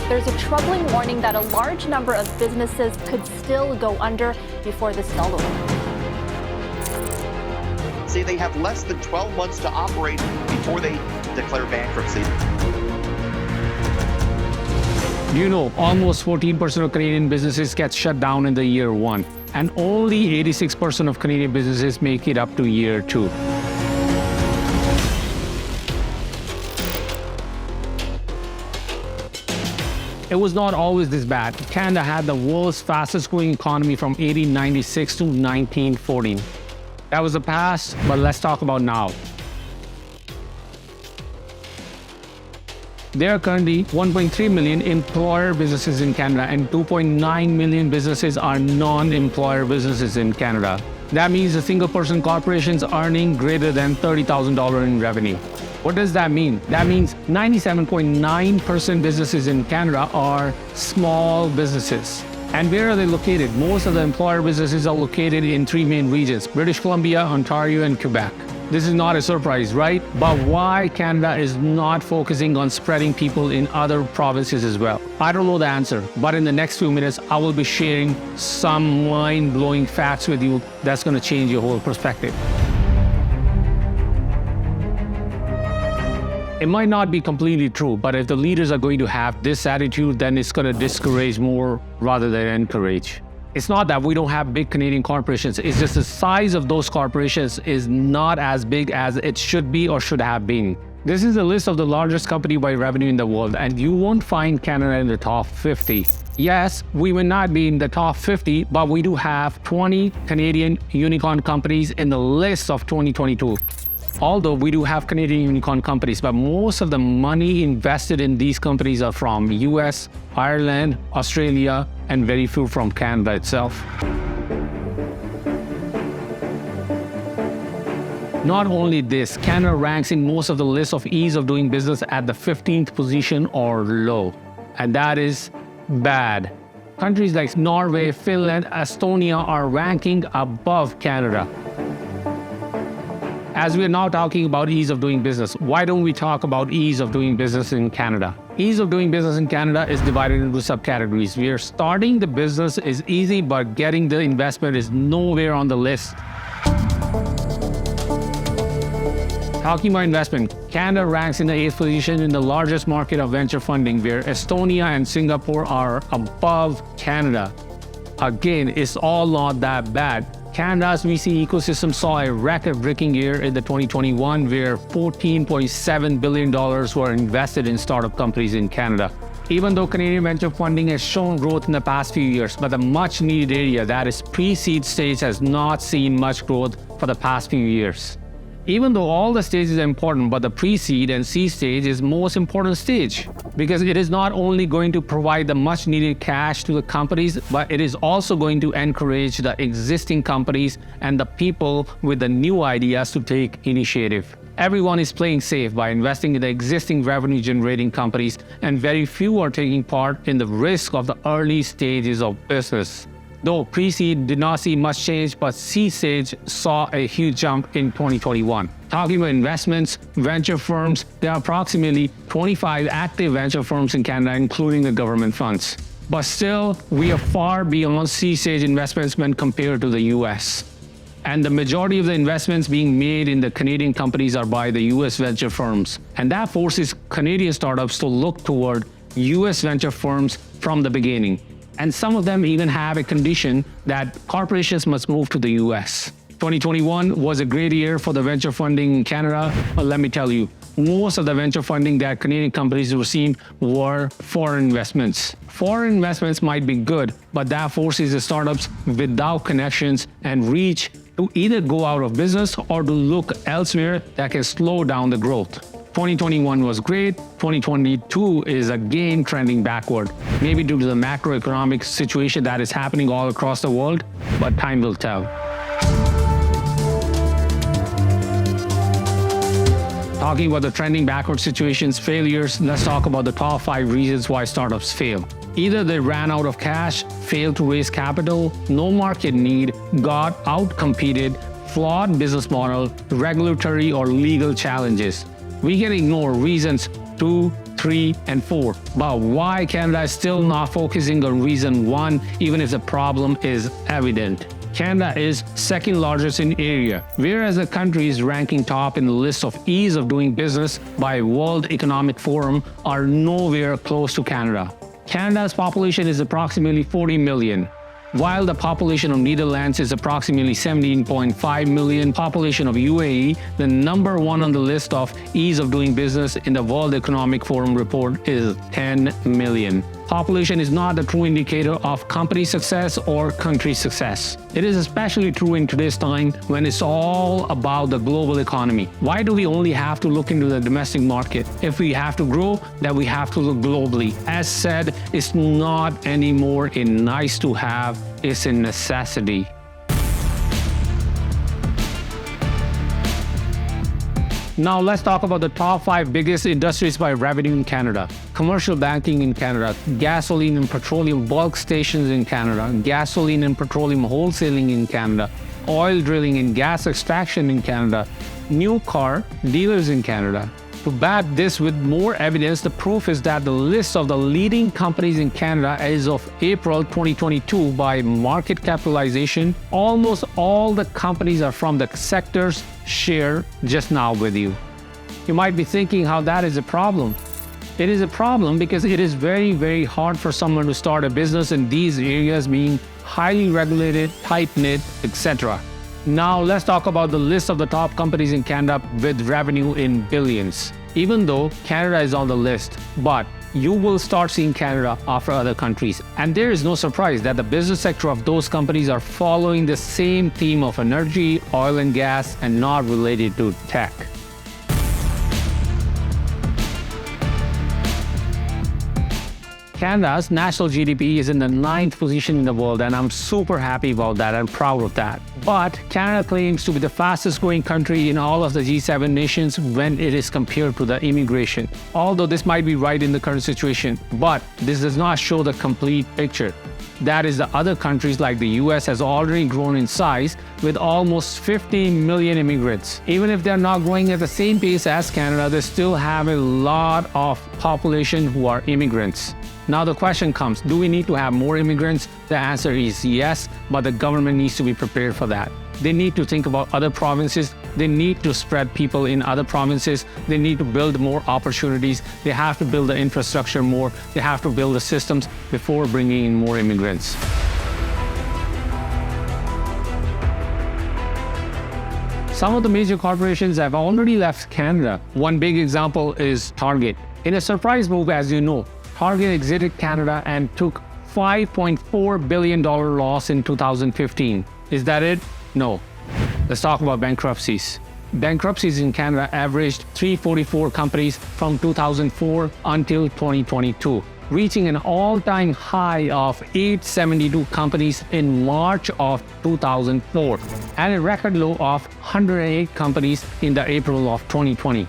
there's a troubling warning that a large number of businesses could still go under before this is all over. Say they have less than 12 months to operate before they declare bankruptcy. You know, almost 14% of Canadian businesses get shut down in the year one, and only 86% of Canadian businesses make it up to year two. It was not always this bad. Canada had the world's fastest growing economy from 1896 to 1914. That was the past, but let's talk about now. There are currently 1.3 million employer businesses in Canada, and 2.9 million businesses are non-employer businesses in Canada. That means a single-person corporations earning greater than $30,000 in revenue. What does that mean? That means 97.9% businesses in Canada are small businesses. And where are they located? Most of the employer businesses are located in three main regions: British Columbia, Ontario, and Quebec. This is not a surprise, right? But why Canada is not focusing on spreading people in other provinces as well? I don't know the answer, but in the next few minutes, I will be sharing some mind-blowing facts with you that's going to change your whole perspective. It might not be completely true, but if the leaders are going to have this attitude, then it's going to discourage more rather than encourage. It's not that we don't have big Canadian corporations, it's just the size of those corporations is not as big as it should be or should have been. This is a list of the largest company by revenue in the world, and you won't find Canada in the top 50. Yes, we will not be in the top 50, but we do have 20 Canadian unicorn companies in the list of 2022. Although we do have Canadian unicorn companies, but most of the money invested in these companies are from US, Ireland, Australia, and very few from Canada itself. Not only this, Canada ranks in most of the lists of ease of doing business at the 15th position or low, and that is bad. Countries like Norway, Finland, Estonia are ranking above Canada. As we are now talking about ease of doing business, why don't we talk about ease of doing business in Canada? Ease of doing business in Canada is divided into subcategories, where starting the business is easy, but getting the investment is nowhere on the list. Talking about investment, Canada ranks in the 8th position in the largest market of venture funding, where Estonia and Singapore are above Canada. Again, it's all not that bad. Canada's VC ecosystem saw a record-breaking year in the 2021, where $14.7 billion were invested in startup companies in Canada. Even though Canadian venture funding has shown growth in the past few years, but the much-needed area, that is pre-seed stage, has not seen much growth for the past few years. Even though all the stages are important, but the pre-seed and seed stage is most important stage, because it is not only going to provide the much needed cash to the companies, but it is also going to encourage the existing companies and the people with the new ideas to take initiative. Everyone is playing safe by investing in the existing revenue generating companies, and very few are taking part in the risk of the early stages of business. Though pre-seed did not see much change, but seed stage saw a huge jump in 2021. Talking about investments, venture firms, there are approximately 25 active venture firms in Canada, including the government funds. But still, we are far beyond seed stage investments when compared to the US. And the majority of the investments being made in the Canadian companies are by the US venture firms. And that forces Canadian startups to look toward US venture firms from the beginning. And some of them even have a condition that corporations must move to the US. 2021 was a great year for the venture funding in Canada, but let me tell you, most of the venture funding that Canadian companies received were foreign investments. Foreign investments might be good, but that forces the startups without connections and reach to either go out of business or to look elsewhere that can slow down the growth. 2021 was great, 2022 is again trending backward, maybe due to the macroeconomic situation that is happening all across the world, but time will tell. Talking about the trending backward situations, failures, let's talk about the top 5 reasons why startups fail. Either they ran out of cash, failed to raise capital, no market need, got out-competed, flawed business model, regulatory or legal challenges. We can ignore reasons 2, 3, and 4. But why Canada is still not focusing on reason 1, even if the problem is evident? Canada is second largest in area, whereas the country is ranking top in the list of ease of doing business by World Economic Forum are nowhere close to Canada. Canada's population is approximately 40 million. While the population of Netherlands is approximately 17.5 million, population of UAE, the number 1 on the list of ease of doing business in the World Economic Forum report is 10 million. Population is not the true indicator of company success or country success. It is especially true in today's time when it's all about the global economy. Why do we only have to look into the domestic market? If we have to grow, then we have to look globally. As said, it's not anymore a nice to have, it's a necessity. Now let's talk about the top 5 biggest industries by revenue in Canada. Commercial banking in Canada, gasoline and petroleum bulk stations in Canada, gasoline and petroleum wholesaling in Canada, oil drilling and gas extraction in Canada, new car dealers in Canada. To back this with more evidence, the proof is that the list of the leading companies in Canada as of April 2022 by market capitalization, almost all the companies are from the sectors shared just now with you. You might be thinking how that is a problem. It is a problem because it is very, very hard for someone to start a business in these areas being highly regulated, tight-knit, etc. Now let's talk about the list of the top companies in Canada with revenue in billions. Even though Canada is on the list, but you will start seeing Canada after other countries. And there is no surprise that the business sector of those companies are following the same theme of energy, oil and gas, and not related to tech. Canada's national GDP is in the 9th position in the world, and I'm super happy about that and proud of that. But Canada claims to be the fastest growing country in all of the G7 nations when it is compared to the immigration. Although this might be right in the current situation, but this does not show the complete picture. That is, the other countries like the US has already grown in size with almost 50 million immigrants. Even if they're not growing at the same pace as Canada, they still have a lot of population who are immigrants. Now the question comes, do we need to have more immigrants? The answer is yes, but the government needs to be prepared for that. They need to think about other provinces. They need to spread people in other provinces. They need to build more opportunities. They have to build the infrastructure more. They have to build the systems before bringing in more immigrants. Some of the major corporations have already left Canada. One big example is Target. In a surprise move, as you know, Target exited Canada and took $5.4 billion loss in 2015. Is that it? No. Let's talk about bankruptcies. Bankruptcies in Canada averaged 344 companies from 2004 until 2022, reaching an all-time high of 872 companies in March of 2004, and a record low of 108 companies in the April of 2020.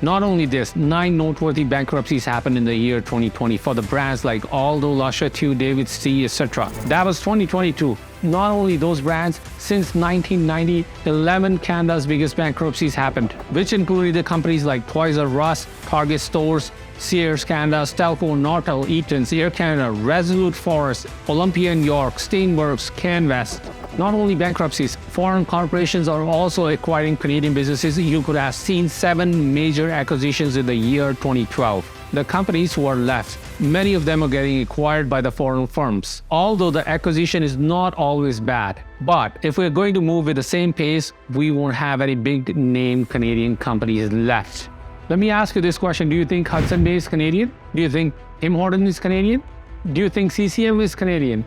Not only this, 9 noteworthy bankruptcies happened in the year 2020 for the brands like Aldo, La Chateau, David-C, etc. That was 2022. Not only those brands, since 1990, 11 Canada's biggest bankruptcies happened, which included the companies like Toys R Us, Target Stores, Sears Canada, Stelco, Nortel, Eaton's, Air Canada, Resolute Forest, Olympia New York, Steenworks, Canvest. Not only bankruptcies, foreign corporations are also acquiring Canadian businesses. You could have seen 7 major acquisitions in the year 2012. The companies who are left, many of them are getting acquired by the foreign firms. Although the acquisition is not always bad, but if we're going to move with the same pace, we won't have any big name Canadian companies left. Let me ask you this question. Do you think Hudson Bay is Canadian? Do you think Tim Hortons is Canadian? Do you think CCM is Canadian?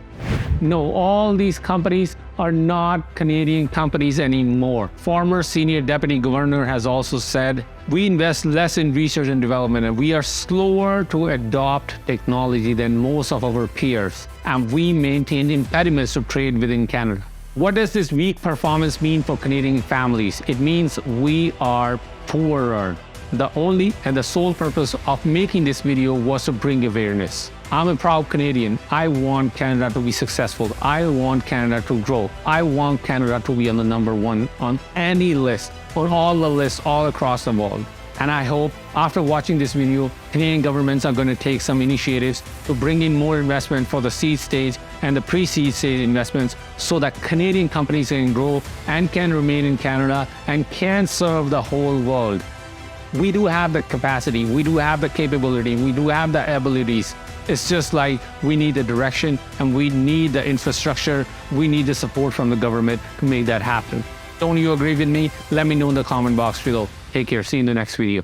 No, all these companies are not Canadian companies anymore. Former senior deputy governor has also said, we invest less in research and development and we are slower to adopt technology than most of our peers, and we maintain impediments to trade within Canada. What does this weak performance mean for Canadian families? It means we are poorer. The only and the sole purpose of making this video was to bring awareness. I'm a proud Canadian. I want Canada to be successful. I want Canada to grow. I want Canada to be on the #1 on any list, on all the lists all across the world. And I hope after watching this video, Canadian governments are going to take some initiatives to bring in more investment for the seed stage and the pre-seed stage investments so that Canadian companies can grow and can remain in Canada and can serve the whole world. We do have the capacity, we do have the capability, we do have the abilities. It's just like we need the direction and we need the infrastructure, we need the support from the government to make that happen. Don't you agree with me? Let me know in the comment box below. Take care, see you in the next video.